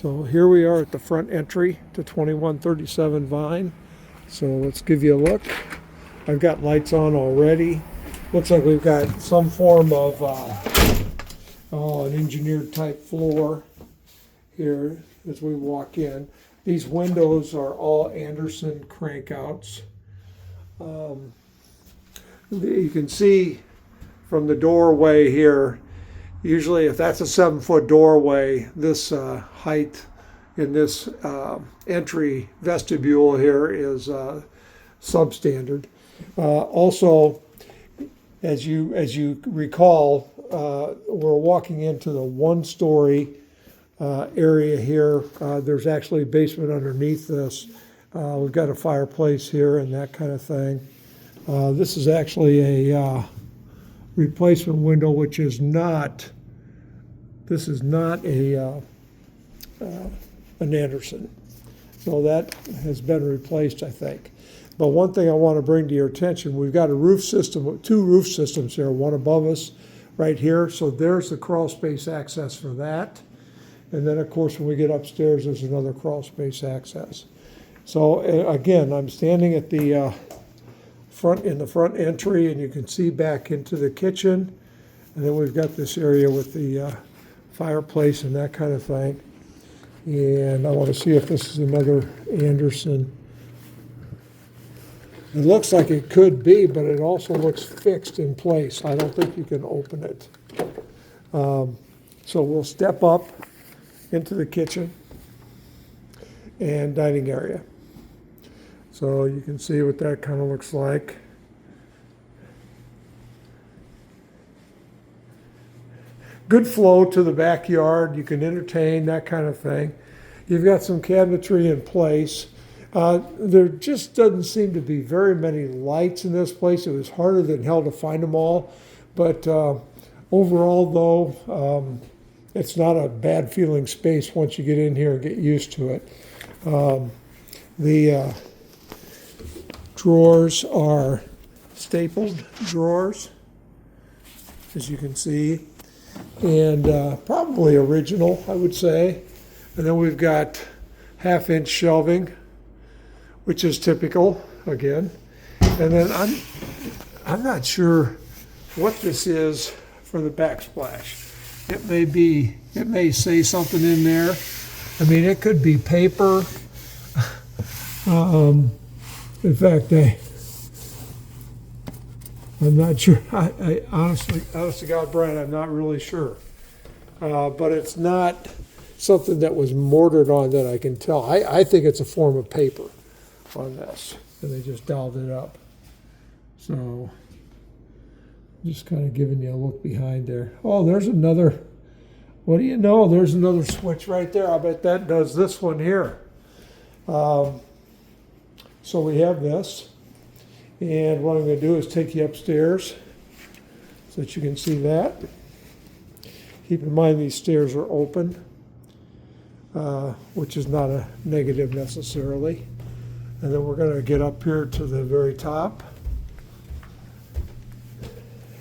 So here we are at the front entry to 2137 Vine. So let's give you a look. I've got lights on already. Looks like we've got some form of an engineered type floor here as we walk in. These windows are all Anderson crankouts. You can see from the doorway here, usually if that's a 7-foot doorway, this height in this entry vestibule here is substandard. Also, as you recall, we're walking into the one-story area here. There's actually a basement underneath this. We've got a fireplace here and that kind of thing. This is actually a replacement window, which is not. This is not an Anderson. So that has been replaced, I think. But one thing I want to bring to your attention, we've got a roof system, 2 roof systems here, one above us right here. So there's the crawl space access for that. And then, of course, when we get upstairs, there's another crawl space access. So again, I'm standing at the in the front entry, and you can see back into the kitchen. And then we've got this area with the fireplace and that kind of thing. And I want to see if this is another Anderson. It looks like it could be, but it also looks fixed in place. I don't think you can open it. So we'll step up into the kitchen and dining area. So you can see what that kind of looks like. Good flow to the backyard. You can entertain, that kind of thing. You've got some cabinetry in place. There just doesn't seem to be very many lights in this place. It was harder than hell to find them all. But overall, though, it's not a bad feeling space once you get in here and get used to it. The drawers are stapled drawers, as you can see, and probably original, I would say. And then we've got 1/2-inch shelving, which is typical again. And then I'm not sure what this is for the backsplash. It may say something in there. I mean, it could be paper. In fact, I'm not sure. I honestly, honest to God, Brian, I'm not really sure. But it's not something that was mortared on that I can tell. I think it's a form of paper on this, and they just dialed it up. So, just kind of giving you a look behind there. Oh, there's another. What do you know? There's another switch right there. I bet that does this one here. So we have this, and what I'm going to do is take you upstairs so that you can see that. Keep in mind these stairs are open, which is not a negative necessarily. And then we're going to get up here to the very top.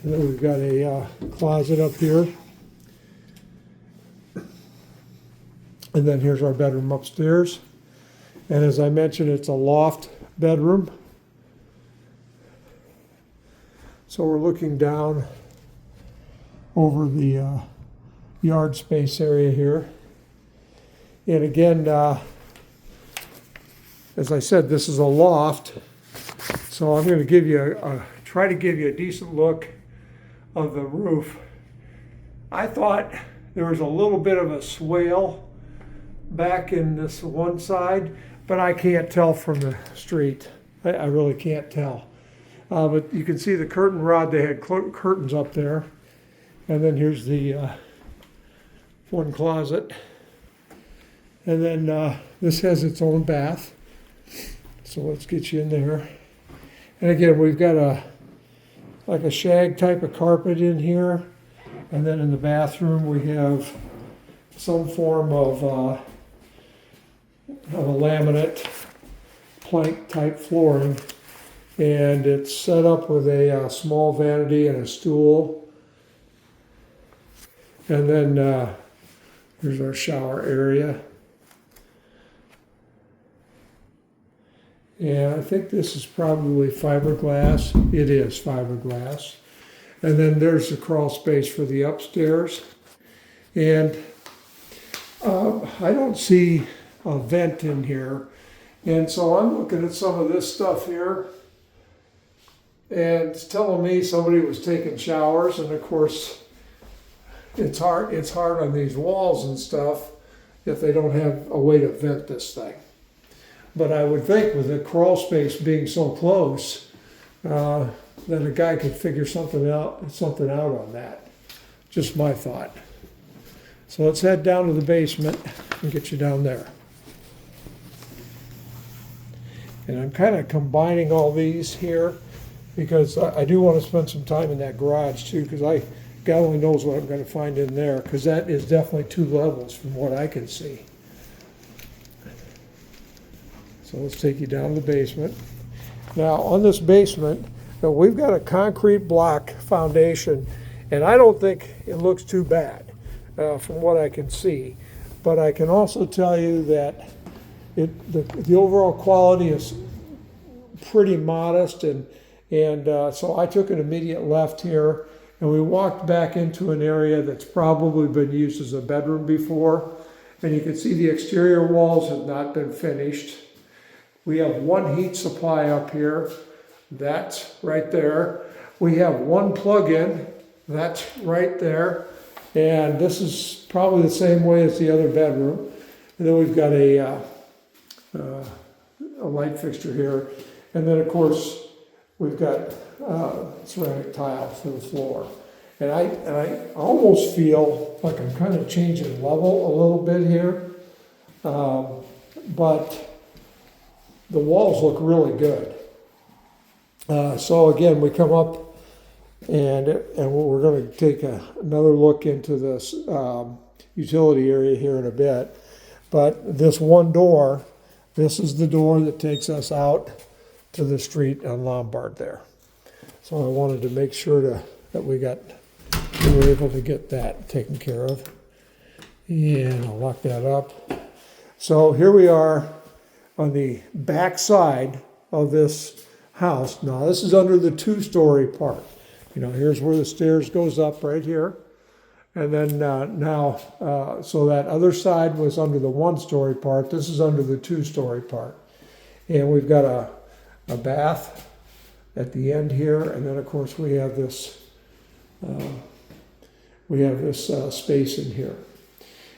And then we've got a closet up here. And then here's our bedroom upstairs. And as I mentioned, it's a loft bedroom. So we're looking down over the yard space area here. And again, as I said, this is a loft. So I'm going to give you try to give you a decent look of the roof. I thought there was a little bit of a swale back in this one side, but I can't tell from the street. I really can't tell. But you can see the curtain rod. They had curtains up there. And then here's the one closet. And then this has its own bath. So let's get you in there. And again, we've got like a shag type of carpet in here. And then in the bathroom, we have some form of a laminate plank type flooring. And it's set up with a small vanity and a stool. And then here's our shower area. And I think this is probably fiberglass. It is fiberglass. And then there's the crawl space for the upstairs. And I don't see a vent in here. And so I'm looking at some of this stuff here. And it's telling me somebody was taking showers. And of course, it's hard on these walls and stuff if they don't have a way to vent this thing. But I would think with the crawl space being so close, that a guy could figure something out on that. Just my thought. So let's head down to the basement and get you down there. And I'm kind of combining all these here because I do want to spend some time in that garage too, because God only knows what I'm going to find in there, because that is definitely 2 levels from what I can see. So let's take you down to the basement. Now on this basement, we've got a concrete block foundation, and I don't think it looks too bad from what I can see. But I can also tell you that the overall quality is pretty modest, and so I took an immediate left here, and we walked back into an area that's probably been used as a bedroom before, and you can see the exterior walls have not been finished. We have 1 heat supply up here, that's right there. We have 1 plug-in, that's right there, and this is probably the same way as the other bedroom. And then we've got a light fixture here, and then of course we've got ceramic tile for the floor. And I almost feel like I'm kind of changing level a little bit here, but the walls look really good. So again, we come up and we're going to take another look into this utility area here in a bit. But this one door, this is the door that takes us out to the street on Lombard there. So I wanted to make sure that we were able to get that taken care of. And I'll lock that up. So here we are on the back side of this house. Now this is under the 2-story part. Here's where the stairs goes up right here. And then so that other side was under the 1-story part. This is under the 2-story part. And we've got a bath at the end here. And then of course we have this space in here.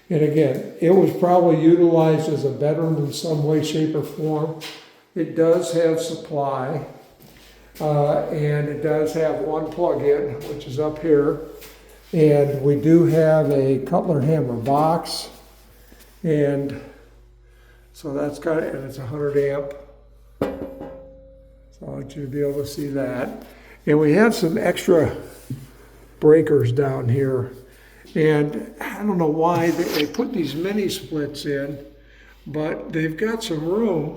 And again, it was probably utilized as a bedroom in some way, shape, or form. It does have supply, and it does have 1 plug-in, which is up here. And we do have a Cutler hammer box, and so that's got it, and it's 100 amp. So I want you to be able to see that. And we have some extra breakers down here. And I don't know why they put these mini splits in, but they've got some room,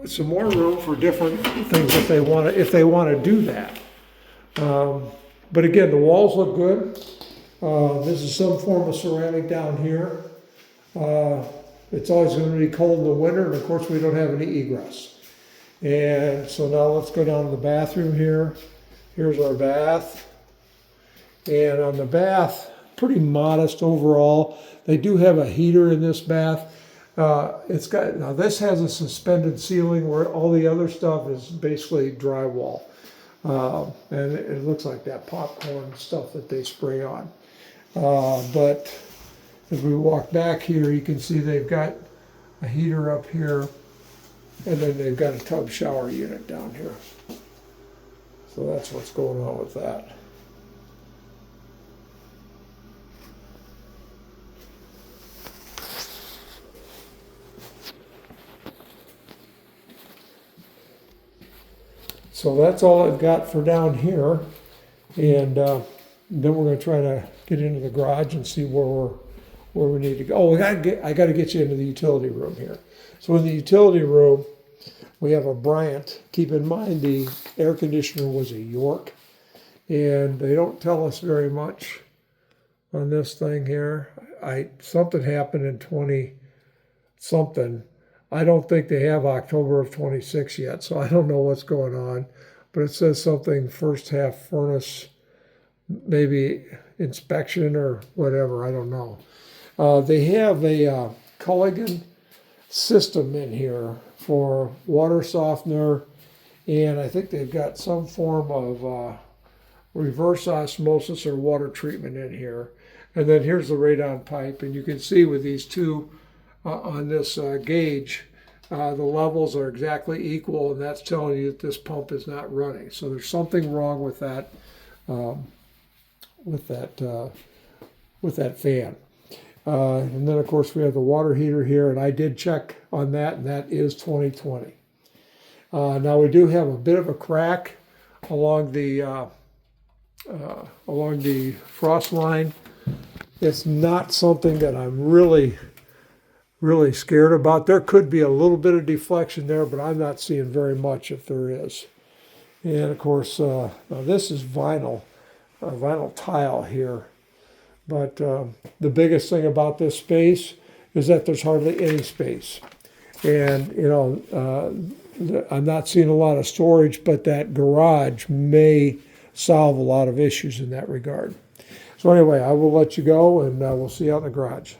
some more room for different things if they want to do that. But again, the walls look good. This is some form of ceramic down here. It's always going to be cold in the winter, and of course we don't have any egress. And so now let's go down to the bathroom here. Here's our bath. And on the bath, pretty modest overall. They do have a heater in this bath. Now this has a suspended ceiling where all the other stuff is basically drywall. And it looks like that popcorn stuff that they spray on. But as we walk back here, you can see they've got a heater up here, and then they've got a tub shower unit down here. So that's what's going on with that. So that's all I've got for down here, and then we're going to try to get into the garage and see where we need to go. Oh, I got to get you into the utility room here. So in the utility room, we have a Bryant. Keep in mind the air conditioner was a York, and they don't tell us very much on this thing here. Something happened in 20 something I don't think they have October of 26 yet, so I don't know what's going on. But it says something first half furnace, maybe inspection or whatever, I don't know. They have a Culligan system in here for water softener, and I think they've got some form of reverse osmosis or water treatment in here. And then here's the radon pipe, and you can see with these two on this gauge, the levels are exactly equal, and that's telling you that this pump is not running. So there's something wrong with that fan. And then of course we have the water heater here, and I did check on that, and that is 2020. Now we do have a bit of a crack along the frost line. It's not something that I'm really scared about. There could be a little bit of deflection there, but I'm not seeing very much if there is. And of course, now this is vinyl tile here. But the biggest thing about this space is that there's hardly any space. And, you know, I'm not seeing a lot of storage, but that garage may solve a lot of issues in that regard. So anyway, I will let you go, and we'll see you out in the garage.